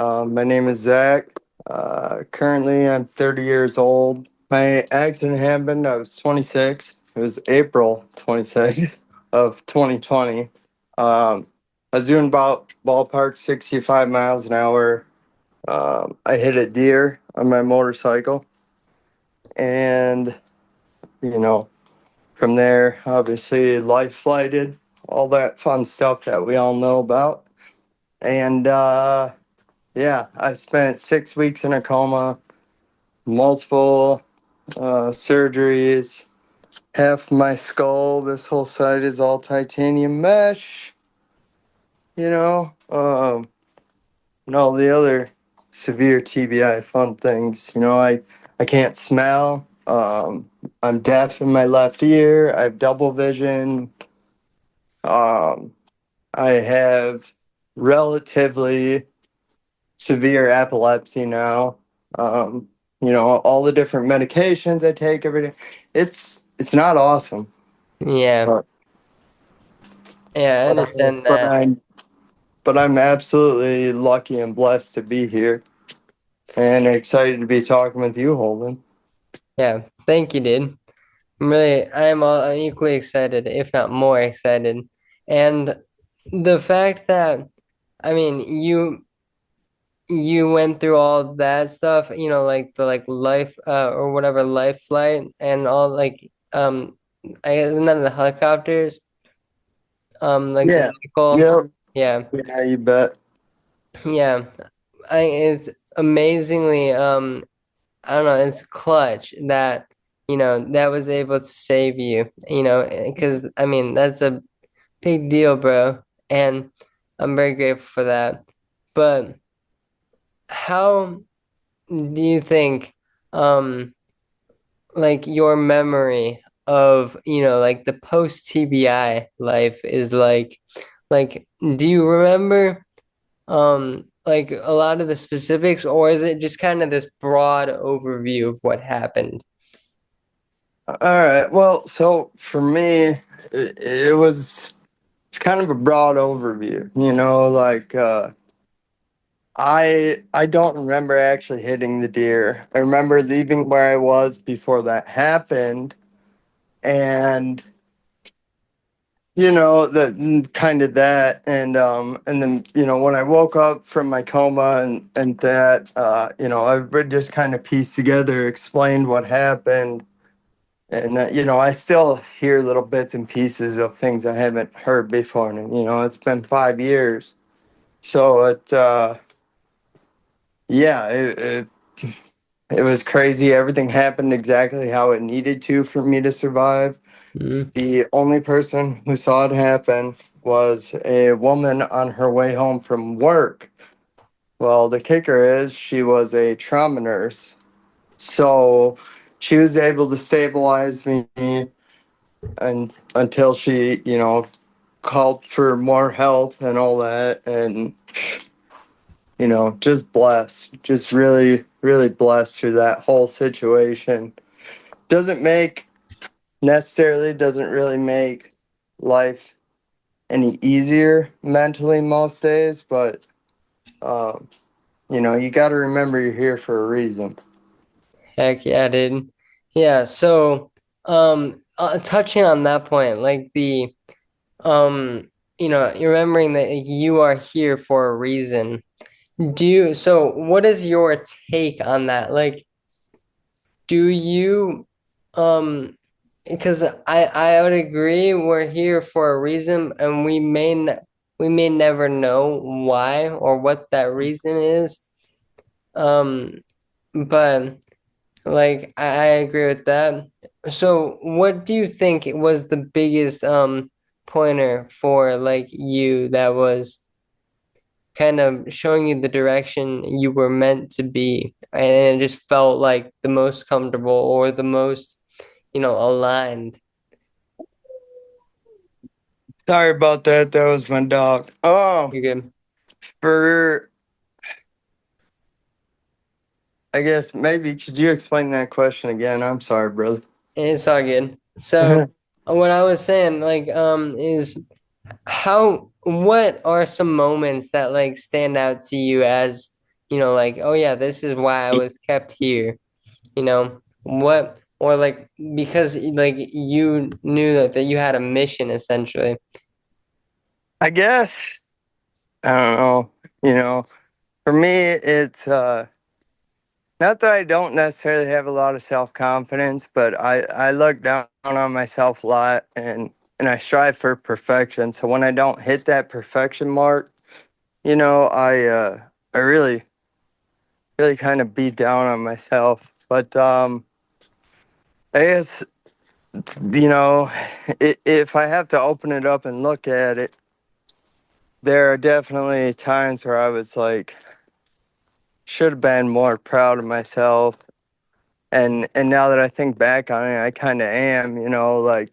My name is Zach. Currently, I'm 30 years old. My accident happened, I was 26. It was April 26th of 2020. I was doing about ballpark 65 miles an hour. I hit a deer on my motorcycle. And, you know, from there, obviously, life flighted, all that fun stuff that we all know about. And, yeah, I spent 6 weeks in a coma, multiple surgeries. Half my skull, this whole side is all titanium mesh, you know, and all the other severe TBI fun things. I can't smell. I'm deaf in my left ear. I have double vision. Um, I have relatively severe epilepsy now. Um, all the different medications I take every day. It's not awesome. Yeah, But yeah, I but, I, understand but that. I'm but I'm absolutely lucky and blessed to be here and excited to be talking with you, Holden. Yeah, thank you, dude. I'm equally excited, if not more excited. And the fact that, I mean, you went through all that stuff, like the life or whatever life flight and all I guess isn't that the helicopters? Like the Yeah. medical. Yep. Yeah. Yeah, you bet. Yeah. It's amazingly I don't know, it's clutch that that was able to save you, because I mean that's a big deal, bro, and I'm very grateful for that. But how do you think um like your memory of like the post TBI life is like do you remember like a lot of the specifics, or is it just kind of this broad overview of what happened? All right. Well, so for me, it was it's kind of a broad overview. I don't remember actually hitting the deer. I remember leaving where I was before that happened, and the kind of that, and then when I woke up from my coma and that, I would just kind of piece together, explained what happened, and I still hear little bits and pieces of things I haven't heard before, and it's been 5 years, so yeah, it was crazy. Everything happened exactly how it needed to for me to survive. Mm. The only person who saw it happen was a woman on her way home from work. Well, the kicker is she was a trauma nurse. So she was able to stabilize me and until she, called for more help and all that. And, just blessed. Just really, really blessed through that whole situation. Doesn't make necessarily doesn't really make life any easier mentally most days, but um, you got to remember you're here for a reason. Heck yeah, dude. Yeah, so touching on that point, like the you're remembering that you are here for a reason. What is your take on that? Like, do you um because I would agree we're here for a reason, and we may never know why or what that reason is. Um, but like I agree with that. So what do you think was the biggest pointer for like you that was kind of showing you the direction you were meant to be, and it just felt like the most comfortable or the most, aligned? Sorry about that. That was my dog. Oh, You're good. for I guess maybe could you explain that question again? I'm sorry, brother. It's all good. So what I was saying, is what are some moments that like stand out to you as like, oh yeah, this is why I was kept here, what, or like, because like you knew that you had a mission essentially. I guess I don't know. For me, it's not that I don't necessarily have a lot of self confidence, but I look down on myself a lot, and I strive for perfection. So when I don't hit that perfection mark, I really kind of beat down on myself. But I guess you know, if I have to open it up and look at it, there are definitely times where I was like, should have been more proud of myself. And now that I think back on it, I kind of am. Like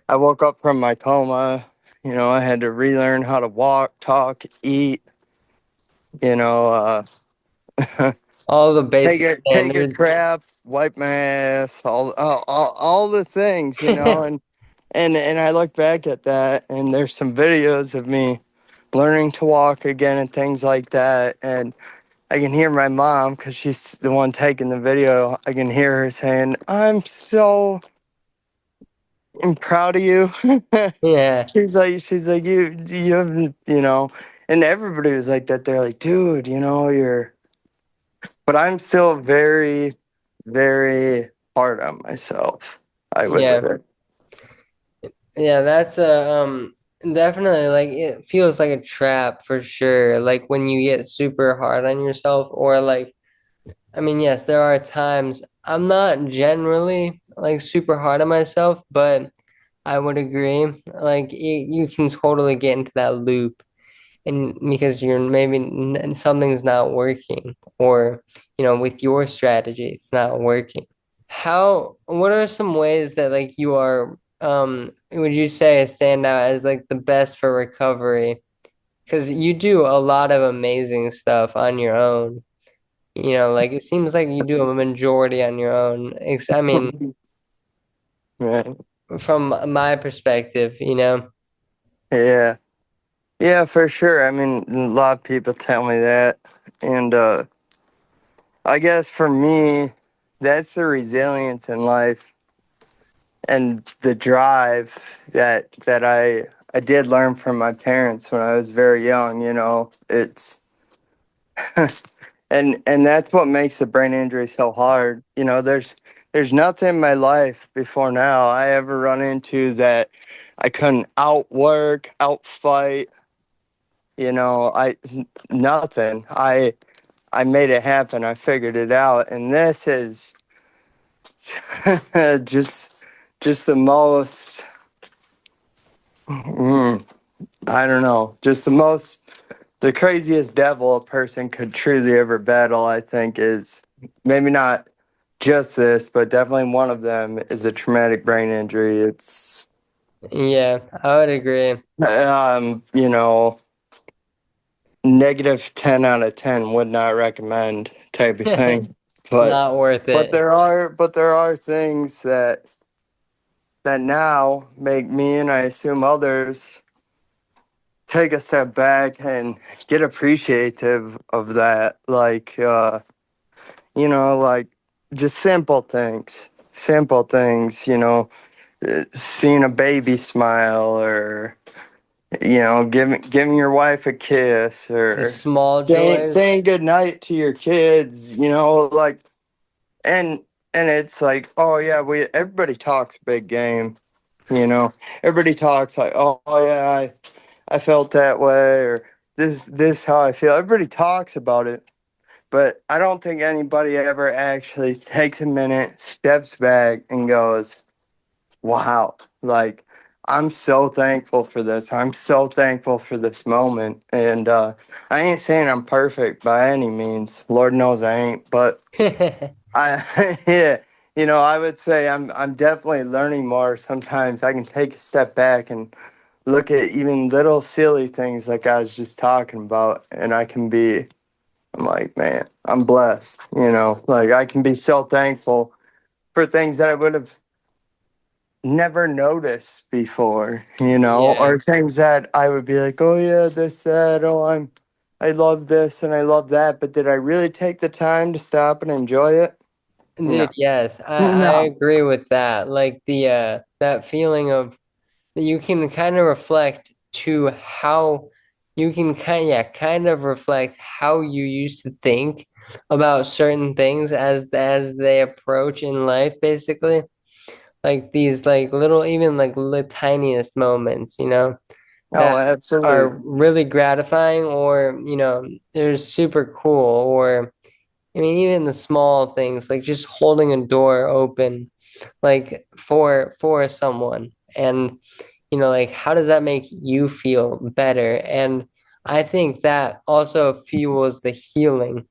I woke up from my coma. I had to relearn how to walk, talk, eat. You know, All the take basic a standards. crap, wipe my ass, all the things. And I look back at that, and there's some videos of me learning to walk again and things like that. And I can hear my mom, because she's the one taking the video. I can hear her saying, "I'm so proud of you." Yeah, she's like, you haven't, and everybody was like that. They're like, dude, you're, but I'm still very, very hard on myself, I would yeah, say. yeah. That's a definitely, like, it feels like a trap for sure. Like when you get super hard on yourself, or like, I mean, yes, there are times I'm not generally like super hard on myself, but I would agree. Like you can totally get into that loop, and because you're maybe something's not working, or with your strategy, it's not working. What are some ways that like you are, would you say stand out as like the best for recovery? Because you do a lot of amazing stuff on your own. Like it seems like you do a majority on your own. I mean, Right. from my perspective. Yeah. Yeah, for sure. I mean, a lot of people tell me that. And I guess for me, that's the resilience in life and the drive that I did learn from my parents when I was very young. It's and that's what makes the brain injury so hard. There's nothing in my life before now I ever run into that I couldn't outwork, outfight. I nothing. I made it happen. I figured it out, and this is just just the most. mm, I don't know. Just the craziest devil a person could truly ever battle. I think is maybe not just this, but definitely one of them is a traumatic brain injury. It's Yeah, I would agree. um, you know, -10 out of 10 would not recommend type of thing. But Not worth but it. there are things that now make me, and I assume others, take a step back and get appreciative of that. Like just simple things, seeing a baby smile, or giving your wife a kiss, The or small saying joys. saying good night to your kids, like. And it's like, oh yeah, we everybody talks big game, you know. Everybody talks like, oh yeah, I felt that way, or this how I feel. Everybody talks about it, but I don't think anybody ever actually takes a minute, steps back, and goes, wow, like I'm so thankful for this. I'm so thankful for this moment. And I ain't saying I'm perfect by any means. Lord knows I ain't, but yeah, I would say I'm definitely learning more. Sometimes I can take a step back and look at even little silly things like I was just talking about, and I'm like, man, I'm blessed. Like I can be so thankful for things that I would have never noticed before. Yeah. Or things that I would be like, oh yeah, this, that, oh, I'm. I love this and I love that, but did I really take the time to stop and enjoy it? No. Dude, yes, I No. agree with that. Like the that feeling of you can kind of reflect to how you can kind of reflect how you used to think about certain things as they approach in life, basically. Like these like little even like the tiniest moments, Oh, that are absolutely. really gratifying or, they're super cool or I mean even the small things like just holding a door open like for someone and like how does that make you feel better? And I think that also fuels the healing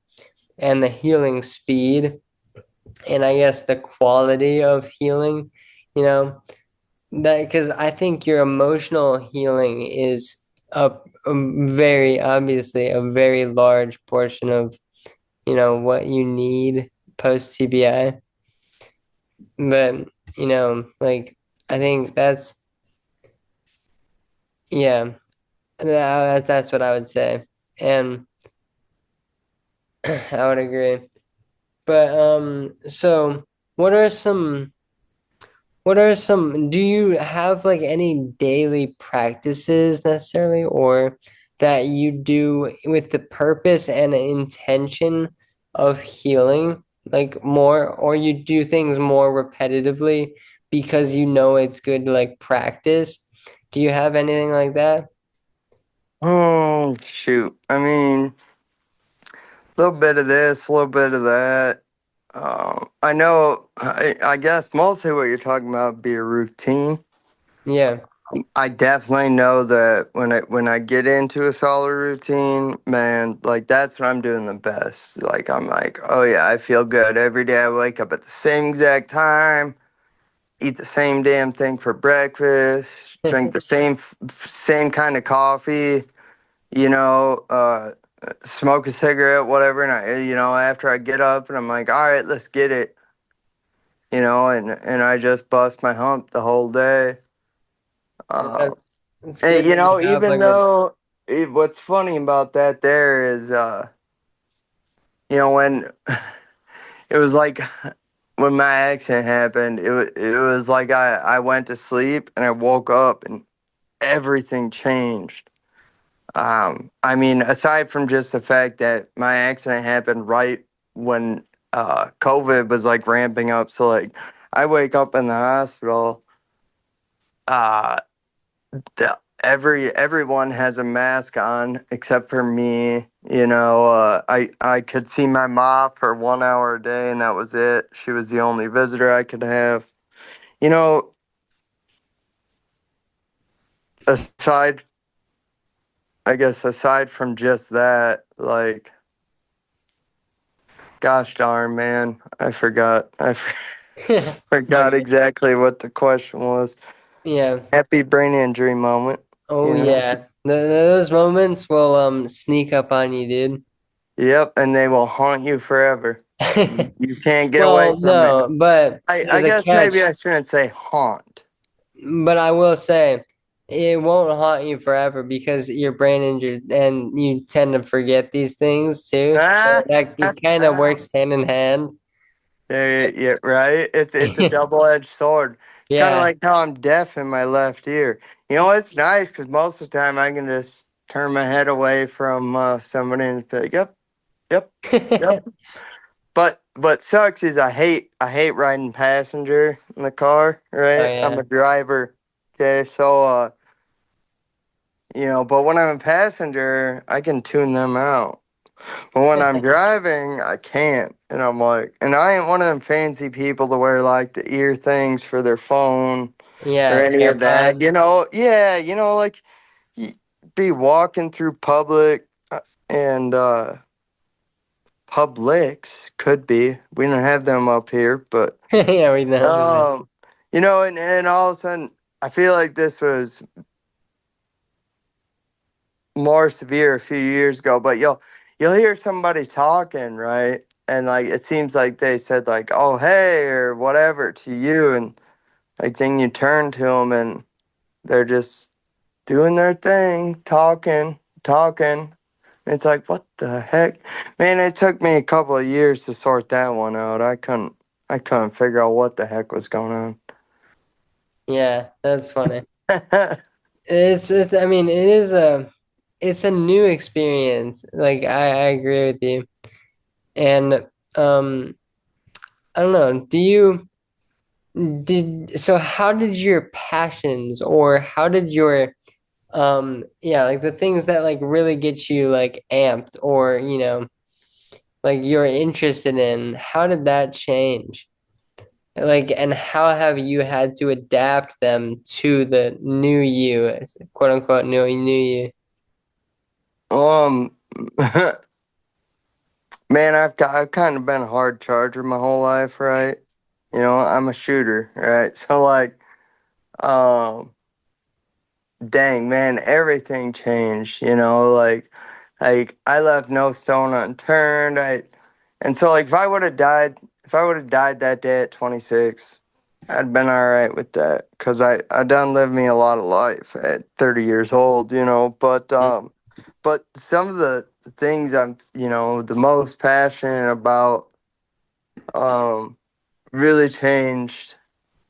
and the healing speed and I guess the quality of healing, you know, that because I think your emotional healing is a very obviously a very large portion of, what you need post TBI. But, like I think yeah, that's what I would say. And I would agree. But so what are some do you have like any daily practices necessarily or that you do with the purpose and intention of healing like more or you do things more repetitively because you know it's good to like practice? Do you have anything like that? Oh, shoot. I mean, a little bit of this, a little bit of that. I know, I guess mostly what you're talking about would be a routine. Yeah. I definitely know that when I get into a solid routine, man, like that's when I'm doing the best. Like I'm like, oh yeah, I feel good every day. I wake up at the same exact time, eat the same damn thing for breakfast, drink the same kind of coffee, you know, smoke a cigarette, whatever. And after I get up and I'm like, all right, let's get it, and I just bust my hump the whole day. Yeah, Uh, it's and, good that you have even like a though what's funny about that there is, when it was like when my accident happened, it was like I went to sleep and I woke up and everything changed. I mean, aside from just the fact that my accident happened right when COVID was like ramping up, so like I wake up in the hospital. Uh, everyone has a mask on except for me. I could see my mom for 1 hour a day, and that was it. She was the only visitor I could have. You know, aside, I guess aside from just that, like, gosh darn, man, I forgot. it's Forgot okay. exactly what the question was. Yeah. Happy brain injury moment. Oh You know. yeah. Those moments will sneak up on you, dude. Yep, and they will haunt you forever. You can't get away Well, from it. no, but I there's a guess maybe catch. I shouldn't say haunt. But I will say it won't haunt you forever because you're brain injured and you tend to forget these things too. So Ah, that it kind of works hand in hand. yeah, right. It's a double-edged sword. It's kind of Yeah. like how I'm deaf in my left ear. It's nice because most of the time I can just turn my head away from somebody and say, "Yep, yep, yep." But what sucks is I hate riding passenger in the car. Oh Right, I'm yeah. a driver. Okay, so but when I'm a passenger, I can tune them out. But when I'm driving, I can't. And I'm like, and I ain't one of them fancy people to wear like the ear things for their phone or Yeah, any of that. AirPods. Yeah, like y- be walking through public and Publix could be. We don't have them up here, but Yeah, we know. and all of a sudden, I feel like this was more severe a few years ago, but you'll hear somebody talking, right? And like it seems like they said like, "Oh, hey," or whatever to you, and like then you turn to them and they're just doing their thing, talking, It's like, what the heck? Man, it took me a couple of years to sort that one out. I couldn't figure out what the heck was going Yeah, that's funny. on. It's I mean, it's a new experience. Like I agree with you. And um I don't know, how did your passions or how did your yeah, like the things that like really get you like amped or like you're interested in, how did that change? Like, and how have you had to adapt them to the new you, quote unquote, new you? um, man, I've kind of been a hard charger my whole life, right? I'm a shooter, right? So like, um, dang man, everything changed. Like I left no stone unturned. And so like if I would have died that day at 26, I'd been all right with that because I done lived me a lot of life at 30 years old. But some of the things I'm the most passionate about um really changed,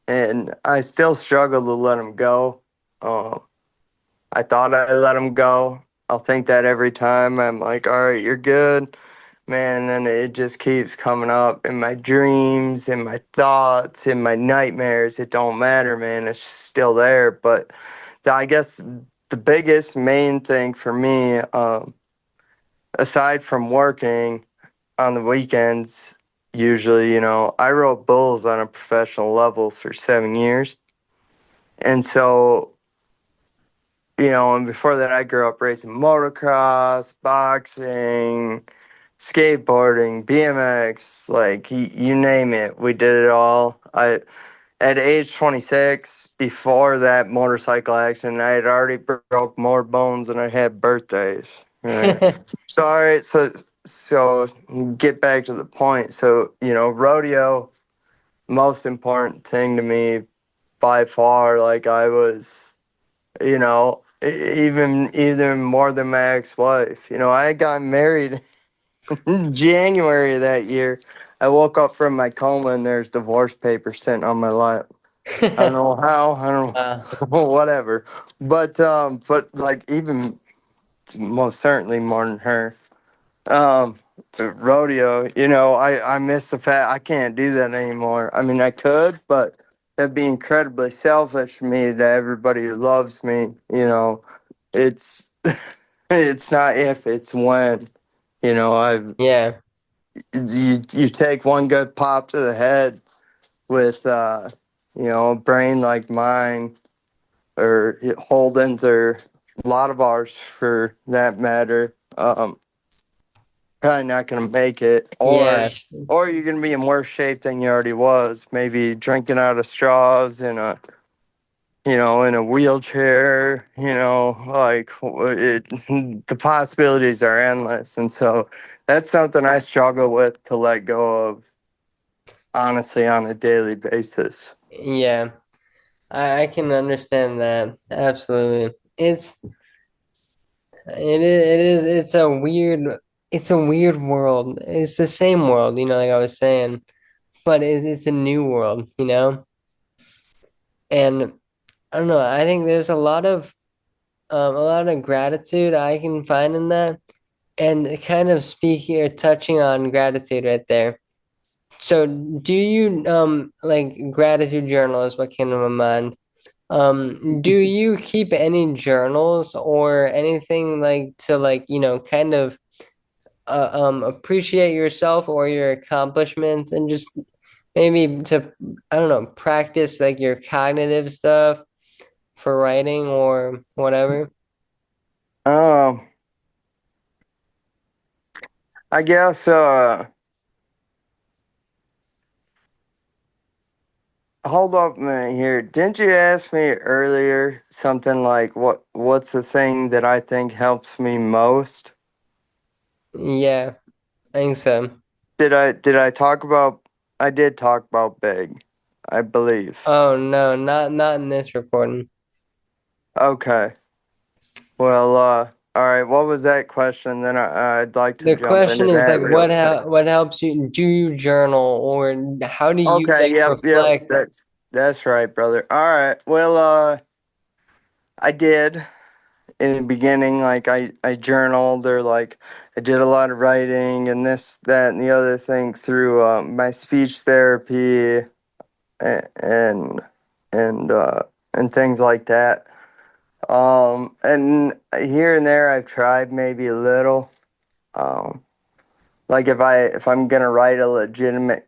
and I still struggle to let them go. Um, I thought I let him go. I'll think that every time. I'm like, all right, you're good, man. And then it just keeps coming up in my dreams, in my thoughts, in my nightmares. It don't matter, man. It's still there. But I guess the biggest main thing for me, aside from working on the weekends, usually, I rode bulls on a professional level for 7 years. And so and before that, I grew up racing motocross, boxing, skateboarding, BMX, like you name it, we did it all. At age 26, before that motorcycle accident, I had already broke more bones than I had birthdays. Right. So, all right, so get back to the point. So, rodeo, most important thing to me by far. Like I was even more than my ex-wife. I got married in January of that year. I woke up from my coma and there's divorce papers sitting on my lap. I don't know how. I don't know. Whatever. But like even most certainly more than her. Um, Rodeo. I miss the fact I can't do that anymore. I mean, I could, but that'd be incredibly selfish for me to everybody who loves me. It's it's not if, it's when. I Yeah, you take one good pop to the head with a brain like mine or Holden's or a lot of ours for that matter. Probably not gonna make it, yeah, or you're gonna be in worse shape than you already was. Maybe drinking out of straws in a wheelchair. Like the possibilities are endless, and so that's something I struggle with to let go of, honestly, on a daily basis. yeah. I can understand that. Absolutely. It's a weird world. It's the same world, like I was saying, but it's a new world, And I don't know, I think there's a lot of gratitude I can find in that. And kind of speaking or touching on gratitude right there. So do you like gratitude journal is what came to my mind. Do you keep any journals or anything like to like, kind of appreciate yourself or your accomplishments and just maybe to, I don't know, practice like your cognitive stuff for writing or whatever? Um, I guess. Hold up a minute here. Didn't you ask me earlier something like what's the thing that I think helps me most? Yeah, I think so. Did I talk about I did talk about big, I believe. Oh no, not in this recording. Okay. Well, All right, what was that question? Then I'd like to The jump into question is like that real quick. what helps you? Do you journal or how do you Okay, like yep, reflect? that's right, brother. All right. Well, I did in the beginning, like I journaled or like I did a lot of writing and this, that, and the other thing through my speech therapy and and uh, and things like that. And here and there, I've tried maybe a little. Um, like if I'm gonna write a legitimate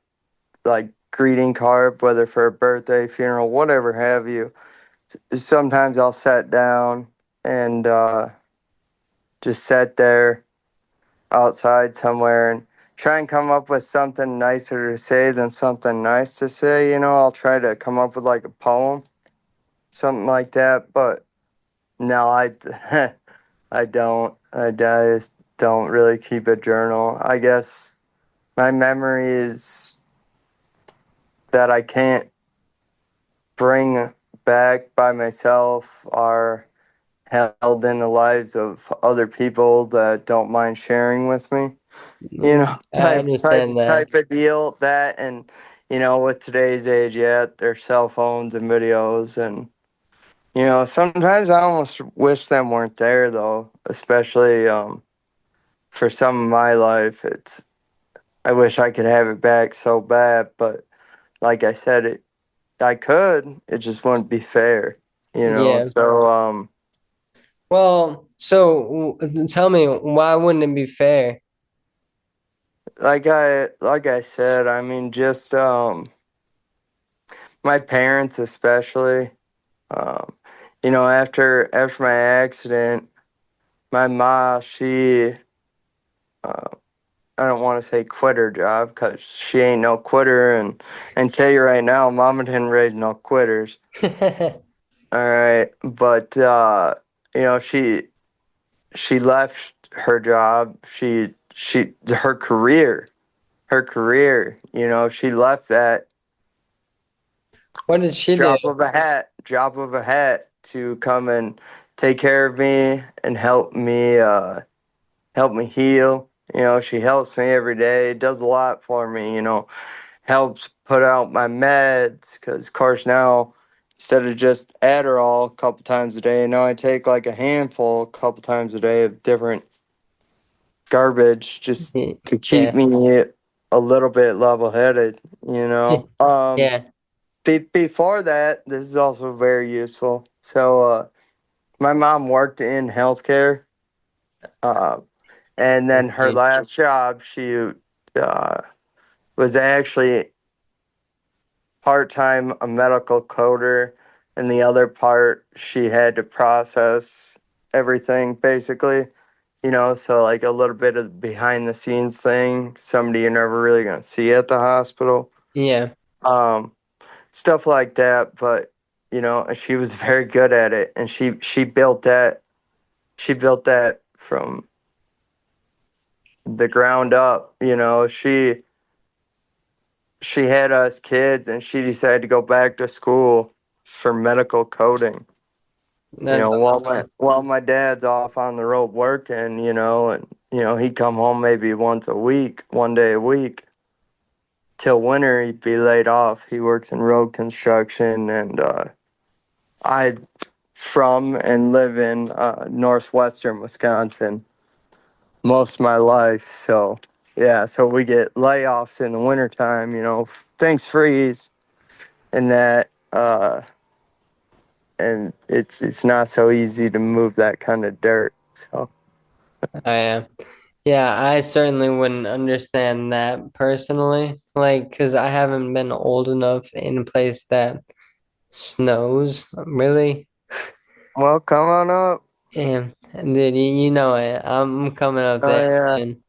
like greeting card, whether for a birthday, funeral, whatever have you, sometimes I'll sit down and just sit there outside somewhere and try and come up with something nicer to say than something nice to say. I'll try to come up with like a poem, something like that. But no, I don't. I just don't really keep a journal. I guess my memories that I can't bring back by myself are held in the lives of other people that don't mind sharing with me. I Type type understand that. type of deal that. And with today's age, yeah, there's cell phones and videos. And sometimes I almost wish them weren't there though, especially for some of my life. It's I wish I could have it back so bad, but like I said, I could. It just wouldn't be fair, Yeah. So Well, so tell me, why wouldn't it be fair? like I said, I mean, just my parents especially. Um, after my accident, my mom, she uh, I don't want to say quit her job because she ain't no quitter, and tell you right now, mama didn't raise no quitters. All right, but she left her job. She her career. She left that What did she do? drop of a hat to come and take care of me and help me heal. She helps me every day, does a lot for me. Helps put out my meds because, of course, now instead of just Adderall a couple times a day, now I take like a handful a couple times a day of different garbage just to keep Yeah. me a little bit level headed. Yeah. Before that, this is also very useful. So, my mom worked in healthcare, uh, and then her Okay. last job, she uh, was actually part-time a medical coder, and the other part she had to process everything basically. So like a little bit of behind the scenes thing, somebody you're never really gonna see at the hospital. Yeah. Um, Stuff like that, but she was very good at it, and she built that from the ground up. She had us kids, and she decided to go back to school for medical coding. That's While my awesome. while my dad's off on the road working, and he'd come home maybe once a week, one day a week, till winter he'd be laid off. He works in road construction, and I from and live in northwestern Wisconsin most of my life. So yeah, so we get layoffs in the wintertime, things freeze and that and it's not so easy to move that kind of dirt. So I am. Yeah, I certainly wouldn't understand that personally. Like, because I haven't been old enough in a place that snows, really. well, come on up. And dude, you know it. I'm coming up Oh there yeah. soon.